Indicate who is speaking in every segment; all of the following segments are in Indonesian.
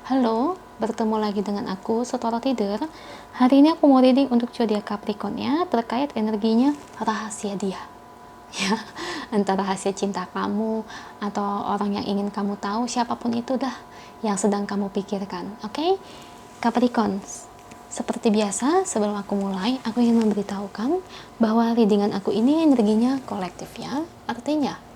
Speaker 1: Halo, bertemu lagi dengan aku, Setara Tidur. Hari ini aku mau reading untuk zodiak Capricorn ya, terkait energinya rahasia dia. Ya, entah rahasia cinta kamu atau orang yang ingin kamu tahu, siapapun itu dah yang sedang kamu pikirkan. Oke? Capricorn, seperti biasa, sebelum aku mulai, aku ingin memberitahukan bahwa readingan aku ini energinya kolektif ya. Artinya,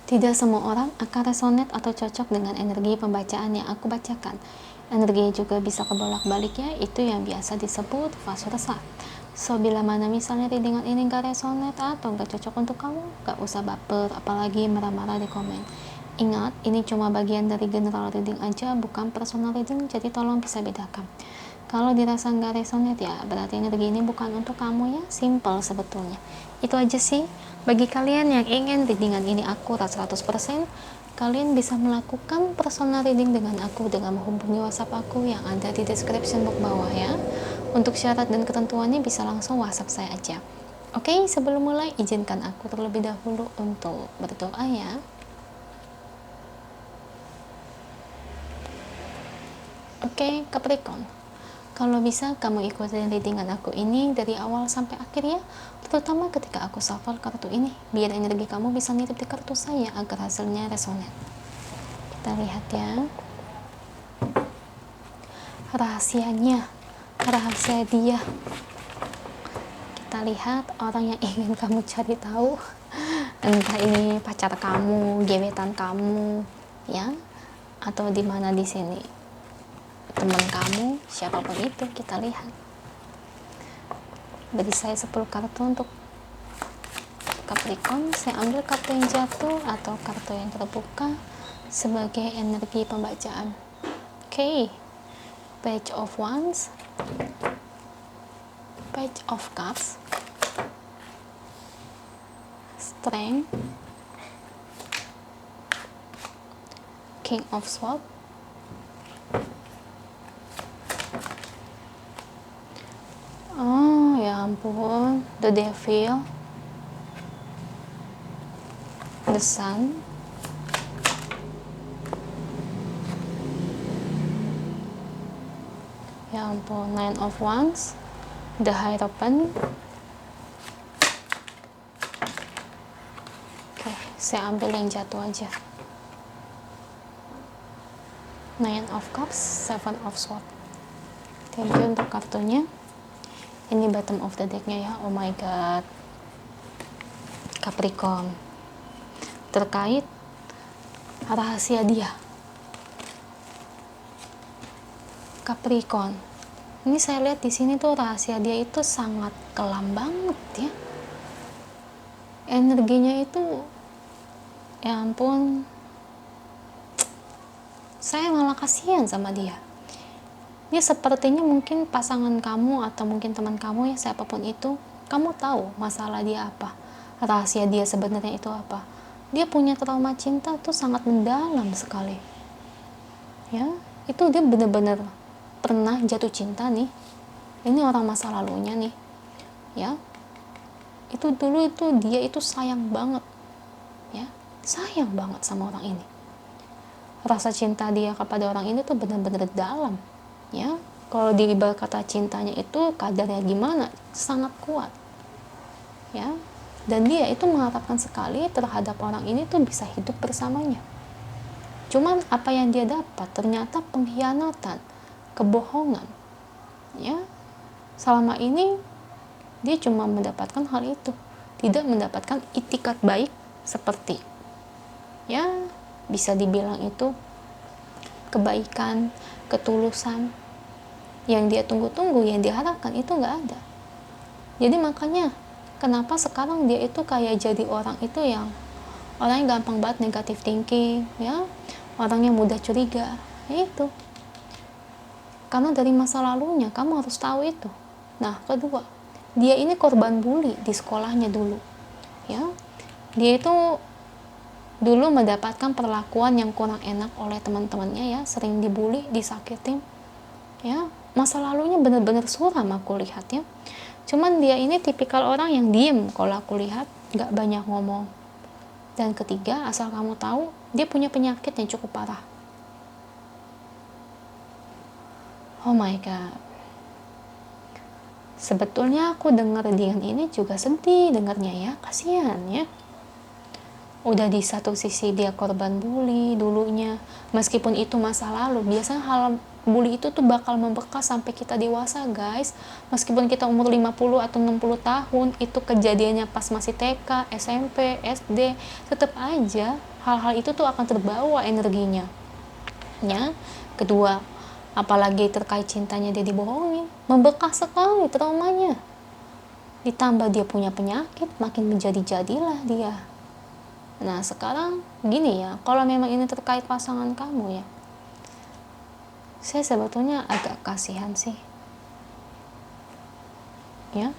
Speaker 1: tidak semua orang akan resonate atau cocok dengan energi pembacaan yang aku bacakan. Energinya juga bisa kebolak-balik ya, itu yang biasa disebut fase resah. So, bila mana misalnya readingan ini gak resonate atau gak cocok untuk kamu, gak usah baper, apalagi marah-marah di komen. Ingat, ini cuma bagian dari general reading aja, bukan personal reading, jadi tolong bisa bedakan. Kalau dirasa nggak resonate ya berarti energi ini bukan untuk kamu ya, simple sebetulnya. Itu aja sih. Bagi kalian yang ingin readingan ini akurat 100%, kalian bisa melakukan personal reading dengan aku dengan menghubungi WhatsApp aku yang ada di description box bawah ya. Untuk syarat dan ketentuannya bisa langsung WhatsApp saya aja. Oke, sebelum mulai izinkan aku terlebih dahulu untuk berdoa ya. Oke, Capricorn. Kalau bisa kamu ikutin readingan aku ini dari awal sampai akhir ya, terutama ketika aku shuffle kartu ini, biar energi kamu bisa nitip di kartu saya agar hasilnya resonate. Kita lihat ya. Rahasianya, rahasia dia. Kita lihat orang yang ingin kamu cari tahu, entah ini pacar kamu, gebetan kamu, ya, atau di mana di sini teman kamu, siapapun itu. Kita lihat. Beri saya 10 kartu untuk Capricorn. Saya ambil kartu yang jatuh atau kartu yang terbuka sebagai energi pembacaan. Oke. Page of Wands, Page of Cups, Strength, King of Swords, oh ya ampun, The Devil, The Sun, ya ampun, Nine of Wands, The Hierophant. Oke, saya ambil yang jatuh aja. Nine of Cups, Seven of Swords. Thank you untuk kartunya. Ini bottom of the decknya ya. Oh my god, Capricorn, terkait rahasia dia. Capricorn, ini saya lihat di sini tuh rahasia dia itu sangat kelam banget ya. Energinya itu, ya ampun, saya malah kasihan sama dia. Dia sepertinya mungkin pasangan kamu atau mungkin teman kamu ya, siapapun itu, kamu tahu masalah dia apa, rahasia dia sebenarnya itu apa. Dia punya trauma cinta tuh sangat mendalam sekali ya. Itu dia benar-benar pernah jatuh cinta nih. Ini orang masa lalunya nih ya. Itu dulu itu dia itu sayang banget ya, sayang banget sama orang ini. Rasa cinta dia kepada orang ini tuh benar-benar dalam ya. Kalau diibarat kata cintanya itu kadarnya gimana, sangat kuat ya. Dan dia itu mengharapkan sekali terhadap orang ini tuh bisa hidup bersamanya. Cuman apa yang dia dapat ternyata pengkhianatan, kebohongan ya. Selama ini dia cuma mendapatkan hal itu, tidak mendapatkan itikat baik seperti ya, bisa dibilang itu kebaikan, ketulusan yang dia tunggu-tunggu, yang diharapkan itu nggak ada. Jadi makanya kenapa sekarang dia itu kayak jadi orang itu yang orangnya gampang banget negatif thinking ya, orangnya mudah curiga ya. Itu karena dari masa lalunya, kamu harus tahu itu. Nah, kedua, dia ini korban bully di sekolahnya dulu ya. Dia itu dulu mendapatkan perlakuan yang kurang enak oleh teman-temannya ya, sering dibully, disakitin ya. Masa lalunya benar-benar suram aku lihat ya. Cuman dia ini tipikal orang yang diem kalau aku lihat, gak banyak ngomong. Dan ketiga, asal kamu tahu, dia punya penyakit yang cukup parah Oh my god, sebetulnya aku dengar Dian ini juga sedih dengarnya ya, kasihan ya. Udah di satu sisi dia korban bully dulunya, meskipun itu masa lalu. Biasanya hal bully itu tuh bakal membekas sampai kita dewasa guys. Meskipun kita umur 50 atau 60 tahun, itu kejadiannya pas masih TK, SMP, SD, tetap aja hal-hal itu tuh akan terbawa energinya ya. Kedua, apalagi terkait cintanya dia dibohongin, membekas sekali traumanya. Ditambah dia punya penyakit, makin menjadi-jadilah dia. Nah sekarang gini ya, kalau memang ini terkait pasangan kamu ya, saya sebetulnya agak kasihan sih ya,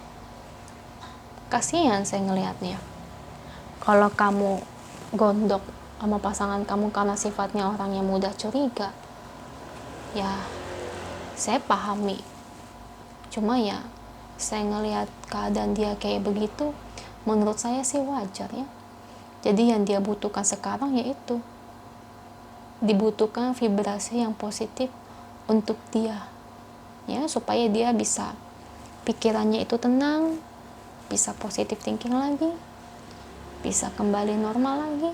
Speaker 1: kasihan saya ngelihatnya. Kalau kamu gondok sama pasangan kamu karena sifatnya orang yang mudah curiga, ya saya pahami. Cuma ya saya ngelihat keadaan dia kayak begitu, menurut saya sih wajar ya. Jadi yang dia butuhkan sekarang yaitu dibutuhkan vibrasi yang positif untuk dia ya, supaya dia bisa pikirannya itu tenang, bisa positif thinking lagi, bisa kembali normal lagi.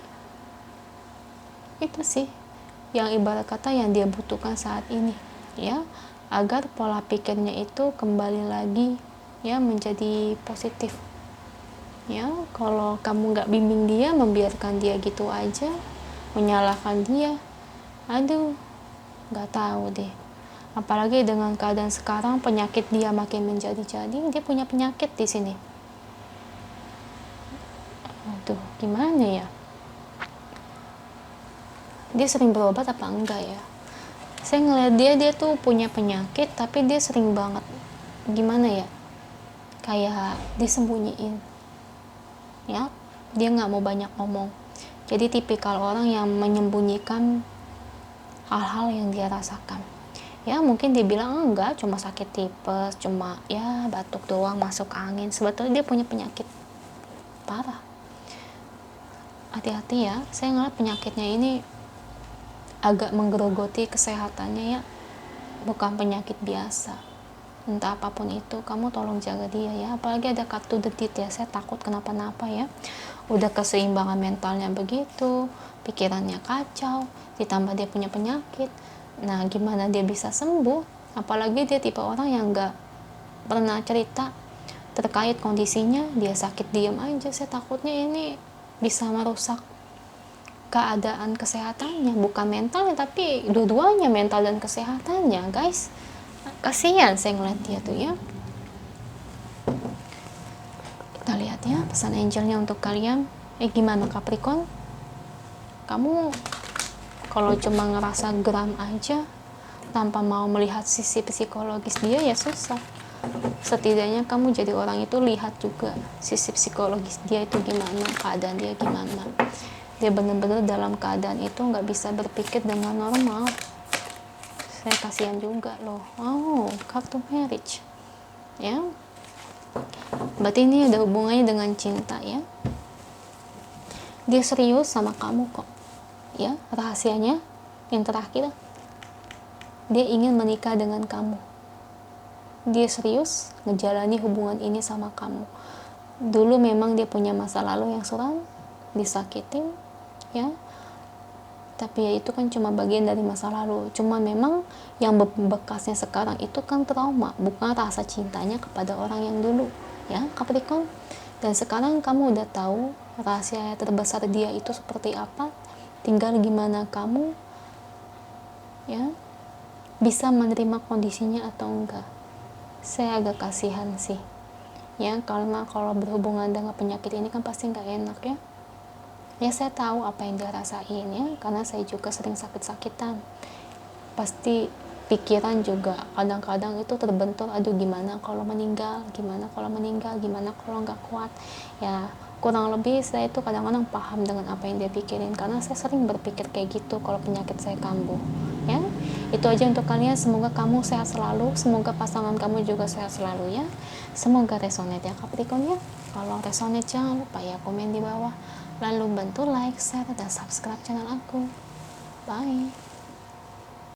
Speaker 1: Itu sih yang ibarat kata yang dia butuhkan saat ini ya, agar pola pikirnya itu kembali lagi ya menjadi positif ya. Kalau kamu nggak bimbing dia, membiarkan dia gitu aja, menyalahkan dia, aduh nggak tahu deh. Apalagi dengan keadaan sekarang, penyakit dia makin menjadi-jadi, dia punya penyakit di sini. Aduh, gimana ya? Dia sering berobat apa enggak ya? Saya ngeliat dia tuh punya penyakit, tapi dia sering banget, gimana ya? Kayak disembunyiin. Ya, dia nggak mau banyak ngomong. Jadi tipikal orang yang menyembunyikan hal-hal yang dia rasakan. Ya mungkin dia bilang enggak, cuma sakit tipes, cuma ya batuk doang, masuk angin. Sebetulnya dia punya penyakit parah. Hati-hati ya, saya ngeliat penyakitnya ini agak menggerogoti kesehatannya ya, bukan penyakit biasa. Entah apapun itu, kamu tolong jaga dia ya. Apalagi ada kartu detit ya, saya takut kenapa-napa ya. Udah keseimbangan mentalnya begitu, pikirannya kacau, ditambah dia punya penyakit. Nah gimana dia bisa sembuh? Apalagi dia tipe orang yang gak pernah cerita terkait kondisinya, dia sakit diam aja. Saya takutnya ini bisa merusak keadaan kesehatannya, bukan mentalnya tapi dua-duanya, mental dan kesehatannya guys. Kasihan saya ngeliat dia tuh ya. Kita lihat ya pesan angelnya untuk kalian. Gimana Capricorn, kamu kalau cuma ngerasa geram aja tanpa mau melihat sisi psikologis dia ya susah. Setidaknya kamu jadi orang itu lihat juga sisi psikologis dia itu gimana, keadaan dia gimana. Dia benar-benar dalam keadaan itu nggak bisa berpikir dengan normal. Saya kasihan juga loh. Oh, kartu marriage ya, berarti ini ada hubungannya dengan cinta ya. Dia serius sama kamu kok ya. Rahasianya yang terakhir, dia ingin menikah dengan kamu. Dia serius ngejalani hubungan ini sama kamu. Dulu memang dia punya masa lalu yang suram, disakitin ya, tapi ya itu kan cuma bagian dari masa lalu. Cuma memang yang bekasnya sekarang itu kan trauma, bukan rasa cintanya kepada orang yang dulu ya Capricorn. Dan sekarang kamu udah tahu rahasia terbesar dia itu seperti apa. Tinggal gimana kamu ya bisa menerima kondisinya atau enggak. Saya agak kasihan sih ya, karena kalau berhubungan dengan penyakit ini kan pasti nggak enak ya. Ya saya tahu apa yang dia rasain ya, karena saya juga sering sakit-sakitan. Pasti pikiran juga kadang-kadang itu terbentur, aduh gimana kalau meninggal, gimana kalau meninggal, gimana kalau nggak kuat ya. Kurang lebih saya itu kadang-kadang paham dengan apa yang dia pikirin, karena saya sering berpikir kayak gitu kalau penyakit saya kambuh ya. Itu aja untuk kalian, semoga kamu sehat selalu, semoga pasangan kamu juga sehat selalu ya. Semoga resonate ya Capricorn ya. Kalau resonate jangan lupa ya komen di bawah, lalu bantu like, share, dan subscribe channel aku. Bye.